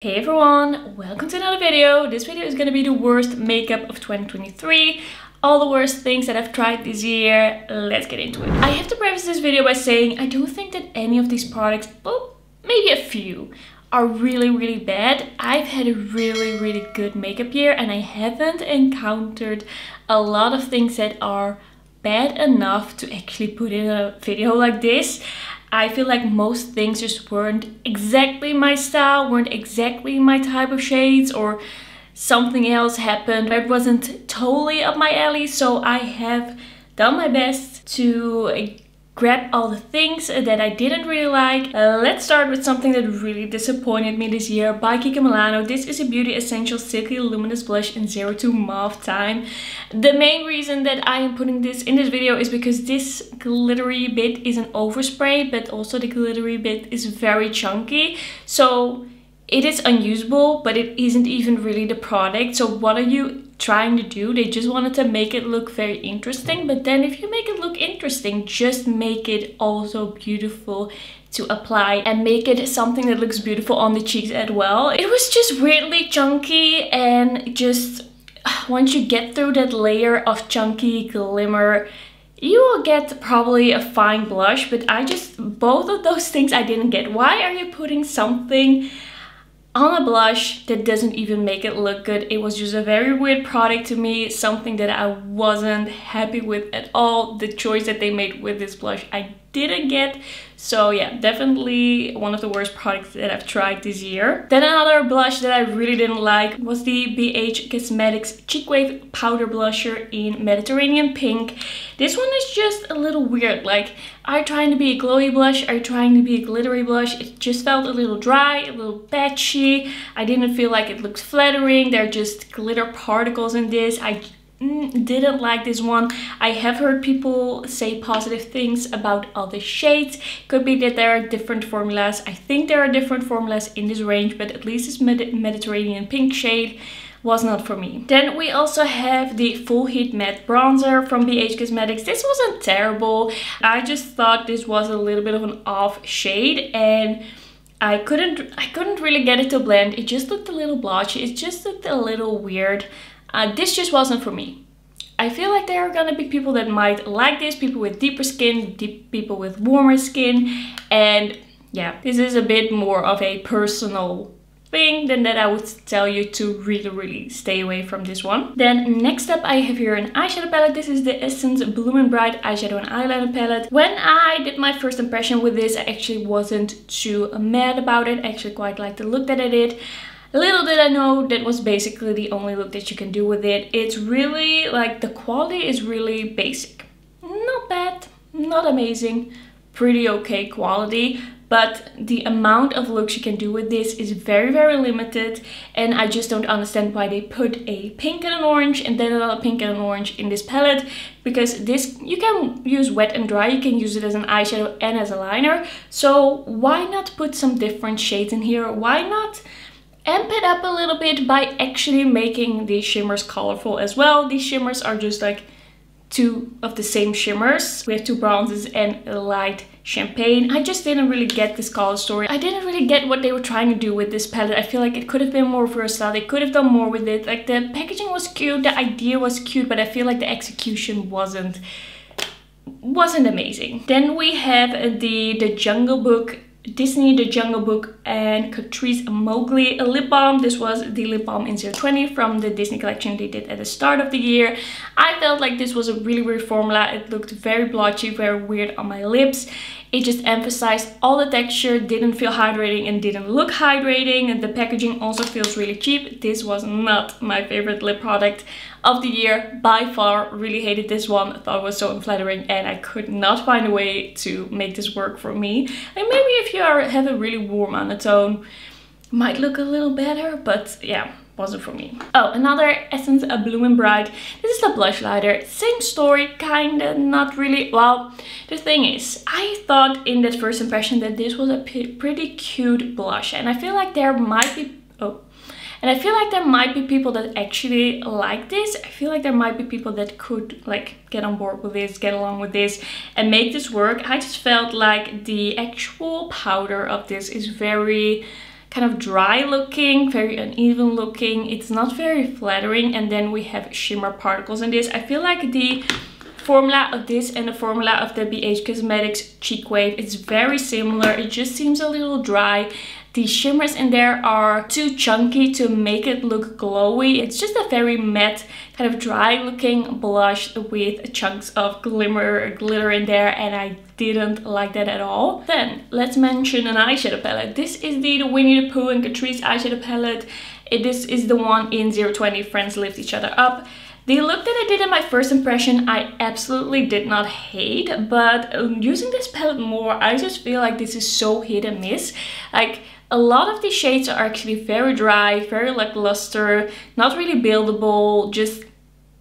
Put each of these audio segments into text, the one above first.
Hey everyone, welcome to another video. This video is going to be the worst makeup of 2023. All the worst things that I've tried this year. Let's get into it. I have to preface this video by saying I don't think that any of these products, well, maybe a few, are really bad. I've had a really good makeup year and I haven't encountered a lot of things that are bad enough to actually put in a video like this. I feel like most things just weren't exactly my style, weren't exactly my type of shades, or something else happened that wasn't totally up my alley. So I have done my best to grab all the things that I didn't really like. Let's start with something that really disappointed me this year by Kiko Milano. This is a Beauty Essentials Silky Luminous Blush in 02 Mauve Time. The main reason that I am putting this in this video is because this glittery bit is an overspray, but also the glittery bit is very chunky. So it is unusable, but it isn't even really the product. So what are you trying to do? They just wanted to make it look very interesting, but then if you make it look interesting, just make it also beautiful to apply and make it something that looks beautiful on the cheeks as well. It was just weirdly chunky, and just once you get through that layer of chunky glimmer, you will get probably a fine blush, but both of those things I didn't get. Why are you putting something on a blush that doesn't even make it look good? It was just a very weird product to me, something that I wasn't happy with at all. The choice that they made with this blush I didn't get. So yeah, definitely one of the worst products that I've tried this year. Then another blush that I really didn't like was the BH Cosmetics Cheek Wave Powder Blusher in Mediterranean Pink. This one is just a little weird. Like, are you trying to be a glowy blush? Are you trying to be a glittery blush? It just felt a little dry, a little patchy. I didn't feel like it looked flattering. There are just glitter particles in this. I didn't like this one. I have heard people say positive things about other shades. Could be that there are different formulas. I think there are different formulas in this range, but at least this Mediterranean Pink shade was not for me. Then we also have the Full Heat Matte Bronzer from BH Cosmetics. This wasn't terrible. I just thought this was a little bit of an off shade, and I couldn't really get it to blend. It just looked a little blotchy. It just looked a little weird. This just wasn't for me. I feel like there are gonna be people that might like this, people with deeper skin, people with warmer skin, and yeah, this is a bit more of a personal thing than that I would tell you to really stay away from this one. Then next up I have here an eyeshadow palette. This is the Essence Bloomin'Bright Eyeshadow and Eyeliner palette. When I did my first impression with this, I actually wasn't too mad about it. I actually quite liked the look that I did. Little did I know that was basically the only look that you can do with it. It's really, like, the quality is really basic. Not bad, not amazing, pretty okay quality. But the amount of looks you can do with this is very limited, and I just don't understand why they put a pink and an orange and then another pink and an orange in this palette, because this you can use wet and dry, you can use it as an eyeshadow and as a liner. So why not put some different shades in here? Why not amp it up a little bit by actually making these shimmers colorful as well? These shimmers are just like two of the same shimmers. We have two bronzes and a light champagne. I just didn't really get this color story. I didn't really get what they were trying to do with this palette. I feel like it could have been more versatile. They could have done more with it. Like, the packaging was cute, the idea was cute, but I feel like the execution wasn't amazing. Then we have the Jungle Book Disney, the Jungle Book and Catrice Mowgli lip balm. This was the lip balm in 020 from the Disney collection they did at the start of the year. I felt like this was a really weird formula. It looked very blotchy, very weird on my lips. It just emphasized all the texture, didn't feel hydrating and didn't look hydrating, and the packaging also feels really cheap. This was not my favorite lip product of the year by far. Really hated this one. I thought it was so unflattering and I could not find a way to make this work for me. And maybe if you have a really warm undertone, it might look a little better, but yeah, wasn't for me. Oh, another Essence Bloomin'Bright. This is the Blushlighter. Same story, kinda, not really. Well, the thing is, I thought in that first impression that this was a pretty cute blush, and I feel like there might be people that actually like this. I feel like there might be people that could like get on board with this, get along with this and make this work. I just felt like the actual powder of this is very kind of dry looking, very uneven looking. It's not very flattering. And then we have shimmer particles in this. I feel like the formula of this and the formula of the BH Cosmetics Cheek Wave is very similar. It just seems a little dry. The shimmers in there are too chunky to make it look glowy. It's just a very matte, kind of dry looking blush with chunks of glitter in there, and I didn't like that at all. Then let's mention an eyeshadow palette. This is the Winnie the Pooh and Catrice eyeshadow palette. This is the one in 020 Friends Lift Each Other Up. The look that I did in my first impression, I absolutely did not hate, but using this palette more, I just feel like this is so hit and miss. Like, a lot of these shades are actually very dry, very lackluster, not really buildable, just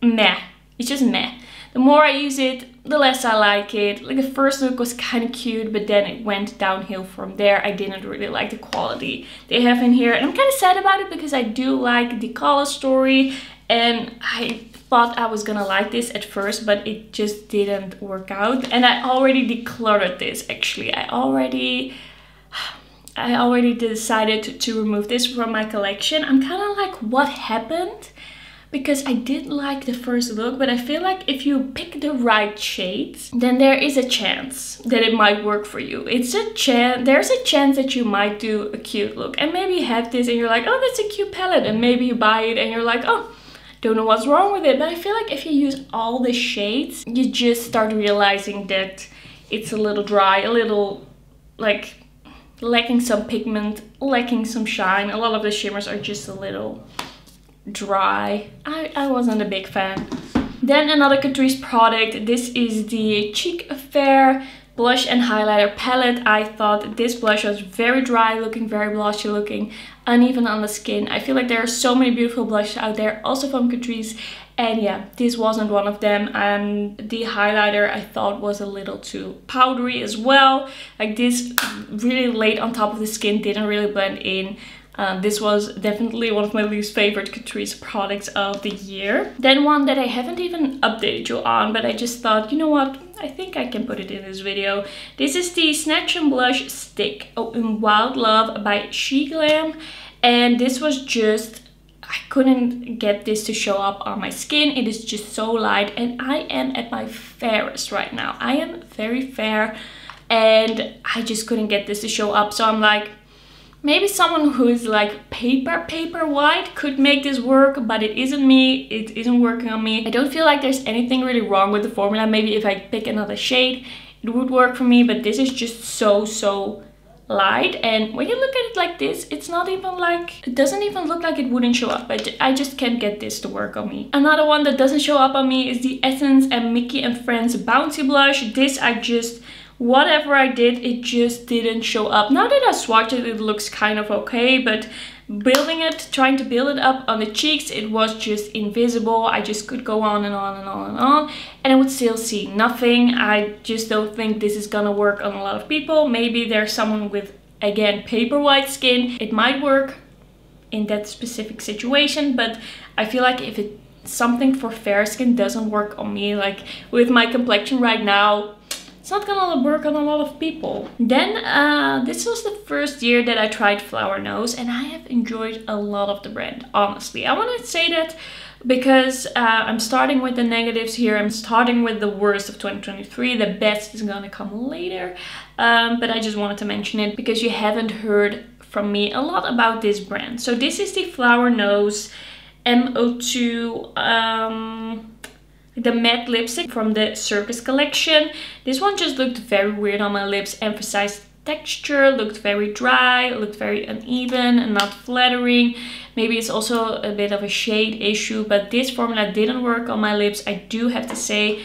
meh. It's just meh. The more I use it, the less I like it. Like, the first look was kind of cute, but then it went downhill from there. I didn't really like the quality they have in here, and I'm kind of sad about it because I do like the color story, and I thought I was gonna like this at first, but it just didn't work out. And I already decluttered this, actually. I already decided to remove this from my collection. I'm kind of like, what happened? Because I did like the first look, but I feel like if you pick the right shades, then there is a chance that it might work for you. There's a chance that you might do a cute look, and maybe you have this and you're like, oh, that's a cute palette, and maybe you buy it and you're like, oh, don't know what's wrong with it. But I feel like if you use all the shades, you just start realizing that it's a little dry, a little like lacking some pigment, lacking some shine. A lot of the shimmers are just a little dry. I wasn't a big fan. Then another Catrice product. This is the Cheek Affair blush and highlighter palette. I thought this blush was very dry looking, very blushy looking, uneven on the skin. I feel like there are so many beautiful blushes out there, also from Catrice, and yeah, this wasn't one of them. And the highlighter I thought was a little too powdery as well. Like, this really laid on top of the skin, didn't really blend in. This was definitely one of my least favorite Catrice products of the year. Then one that I haven't even updated you on, but I just thought, you know what, I think I can put it in this video. This is the Snatch and Blush Stick in Wild Love by SheGlam. And this was just, I couldn't get this to show up on my skin. It is just so light, and I am at my fairest right now. I am very fair, and I just couldn't get this to show up. So I'm like, maybe someone who is like paper white could make this work, but it isn't me. It isn't working on me. I don't feel like there's anything really wrong with the formula. Maybe if I pick another shade, it would work for me, but this is just so light. And when you look at it like this, it's not even like, it doesn't even look like it wouldn't show up. I just can't get this to work on me. Another one that doesn't show up on me is the Essence and Mickey and Friends Bouncy Blush. This I just, whatever I did, it just didn't show up. Now that I swatched it, it looks kind of okay, but building it, trying to build it up on the cheeks, it was just invisible. I just could go on and on and on and on, and I would still see nothing. I just don't think this is gonna work on a lot of people. Maybe there's someone with, again, paper white skin. It might work in that specific situation, but I feel like if something for fair skin doesn't work on me, like with my complexion right now, it's not gonna work on a lot of people. Then this was the first year that I tried Flower Nose, and I have enjoyed a lot of the brand, honestly. I want to say that because I'm starting with the negatives here. I'm starting with the worst of 2023. The best is gonna come later, but I just wanted to mention it because you haven't heard from me a lot about this brand. So this is the Flower Nose M02 the matte lipstick from the Circus collection. This one just looked very weird on my lips, emphasized texture, looked very dry, looked very uneven and not flattering. Maybe it's also a bit of a shade issue, but this formula didn't work on my lips. I do have to say,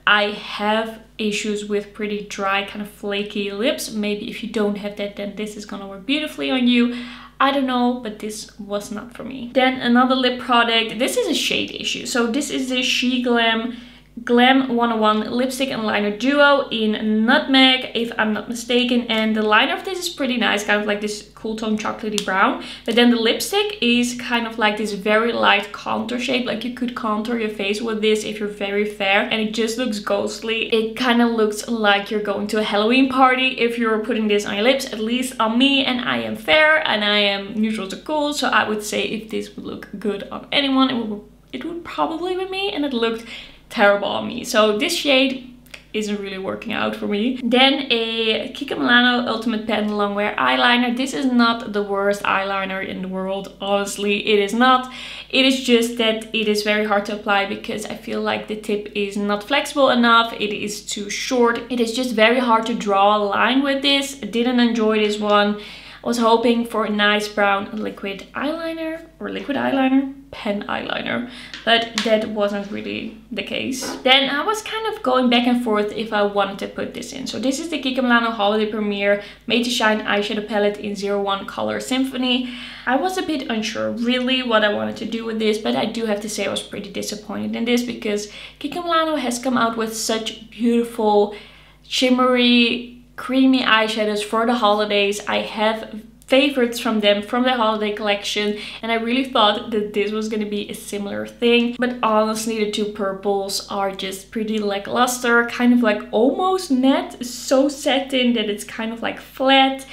I have issues with pretty dry, kind of flaky lips. Maybe if you don't have that, then this is gonna work beautifully on you. I don't know, but this was not for me. Then another lip product. This is a shade issue. So this is the SheGlam Glam 101 lipstick and liner duo in Nutmeg, if I'm not mistaken. And the liner of this is pretty nice, kind of like this cool tone chocolatey brown. But then the lipstick is kind of like this very light contour shape. Like you could contour your face with this if you're very fair. And it just looks ghostly. It kind of looks like you're going to a Halloween party if you're putting this on your lips, at least on me. And I am fair and I am neutral to cool. So I would say if this would look good on anyone, it would probably be me. And it looked terrible on me. So this shade isn't really working out for me. Then a Kiko Milano Ultimate Pen Longwear eyeliner. This is not the worst eyeliner in the world, honestly. It is not. It is just that it is very hard to apply because I feel like the tip is not flexible enough. It is too short. It is just very hard to draw a line with this. I didn't enjoy this one. I was hoping for a nice brown liquid eyeliner, or liquid eyeliner, pen eyeliner, but that wasn't really the case. Then I was kind of going back and forth if I wanted to put this in. So this is the Kiko Milano Holiday Premiere Made to Shine eyeshadow palette in 01 color Symphony. I was a bit unsure really what I wanted to do with this, but I do have to say I was pretty disappointed in this because Kiko Milano has come out with such beautiful, shimmery, creamy eyeshadows for the holidays. I have favorites from them from the holiday collection, and I really thought that this was going to be a similar thing, but honestly the two purples are just pretty lackluster, kind of like almost matte, so satin that it's kind of like flat.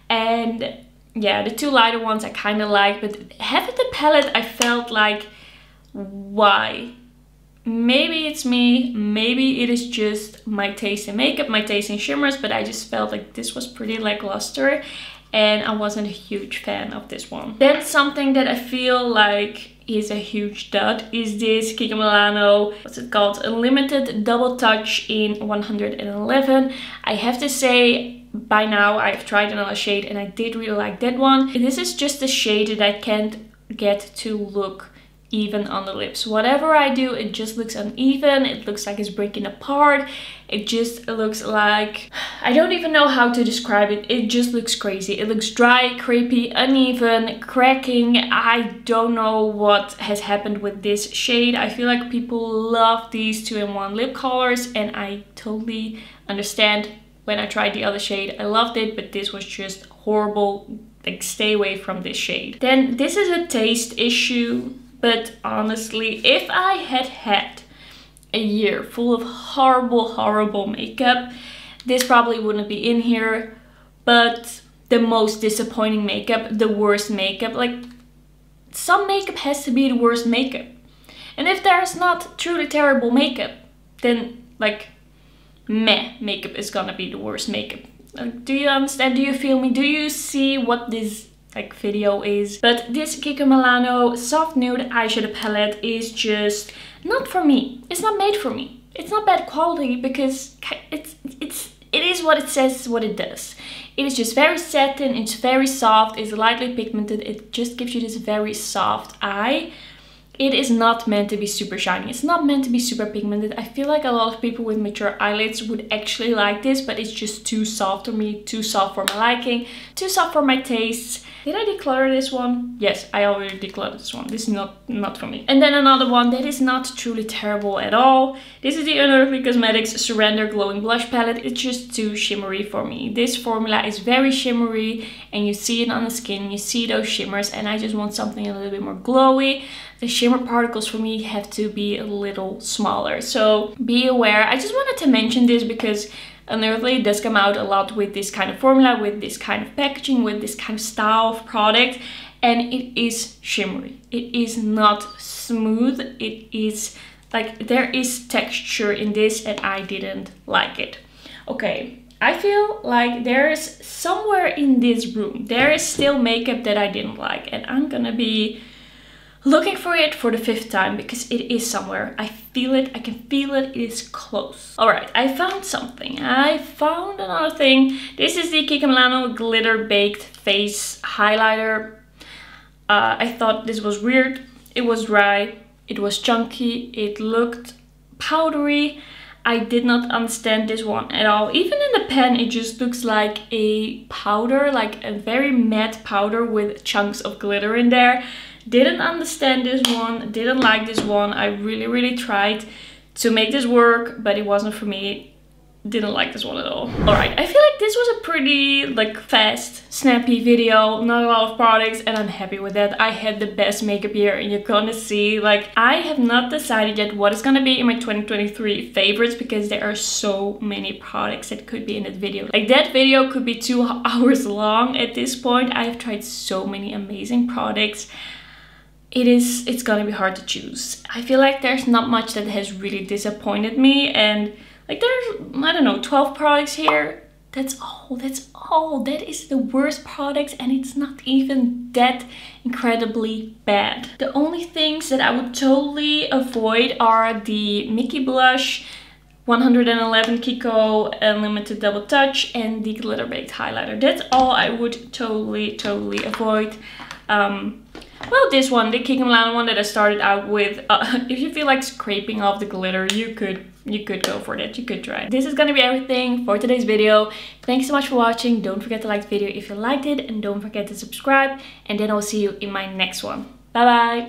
And yeah, the two lighter ones I kind of like, but half of the palette I felt like, why? Maybe it's me, maybe it is just my taste in makeup, my taste in shimmers, but I just felt like this was pretty lackluster and I wasn't a huge fan of this one. Then something that I feel like is a huge dud is this Kiko Milano, what's it called? Unlimited Double Touch in 111. I have to say, by now I've tried another shade and I did really like that one. This is just a shade that I can't get to look even on the lips. Whatever I do, it just looks uneven. It looks like it's breaking apart. It just looks like, I don't even know how to describe it. It just looks crazy. It looks dry, crepey, uneven, cracking. I don't know what has happened with this shade. I feel like people love these 2-in-1 lip colors and I totally understand. When I tried the other shade, I loved it, but this was just horrible. Like, stay away from this shade. Then this is a taste issue. But honestly, if I had had a year full of horrible makeup, this probably wouldn't be in here. But the most disappointing makeup, the worst makeup, like some makeup has to be the worst makeup. And if there's not truly terrible makeup, then like meh makeup is gonna be the worst makeup. Do you understand? Do you feel me? Do you see what this like video is? But this Kiko Milano soft nude eyeshadow palette is just not for me. It's not made for me. It's not bad quality because it is what it says, what it does. It is just very satin, it's very soft, it's lightly pigmented, it just gives you this very soft eye. It is not meant to be super shiny. It's not meant to be super pigmented. I feel like a lot of people with mature eyelids would actually like this, but it's just too soft for me, too soft for my liking, too soft for my tastes. Did I declutter this one? Yes, I already decluttered this one. This is not for me. And then another one that is not truly terrible at all. This is the Unearthly Cosmetics Surrender Glowing Blush Palette. It's just too shimmery for me. This formula is very shimmery and you see it on the skin, you see those shimmers, and I just want something a little bit more glowy. The shimmer particles for me have to be a little smaller. So be aware. I just wanted to mention this because Unearthly does come out a lot with this kind of formula, with this kind of packaging, with this kind of style of product, and it is shimmery. It is not smooth. It is like there is texture in this and I didn't like it. Okay, I feel like there is somewhere in this room, there is still makeup that I didn't like, and I'm gonna be looking for it for the 5th time because it is somewhere. I feel it, I can feel it, it is close. Alright, I found something. I found another thing. This is the Kiko Milano Glitter Baked Face Highlighter. I thought this was weird. It was dry, it was chunky, it looked powdery. I did not understand this one at all. Even in the pen, it just looks like a powder, like a very matte powder with chunks of glitter in there. Didn't understand this one, didn't like this one. I really tried to make this work, but it wasn't for me. Didn't like this one at all. Alright, I feel like this was a pretty like fast, snappy video, not a lot of products, and I'm happy with that. I had the best makeup year, and you're gonna see, like, I have not decided yet what is gonna be in my 2023 favorites, because there are so many products that could be in that video. Like, that video could be 2 hours long at this point. I have tried so many amazing products. It's gonna be hard to choose. I feel like there's not much that has really disappointed me, and like, there's, I don't know, 12 products here. That's all. That is the worst products, and it's not even that incredibly bad. The only things that I would totally avoid are the Mickey Blush, 111 Kiko Unlimited Double Touch, and the Glitter Baked Highlighter. That's all I would totally avoid. Well, this one, the Kikon Milano one that I started out with, if you feel like scraping off the glitter, you could go for that. You could try it. This is gonna be everything for today's video. Thanks so much for watching. Don't forget to like the video if you liked it, and don't forget to subscribe, and then I'll see you in my next one. Bye bye.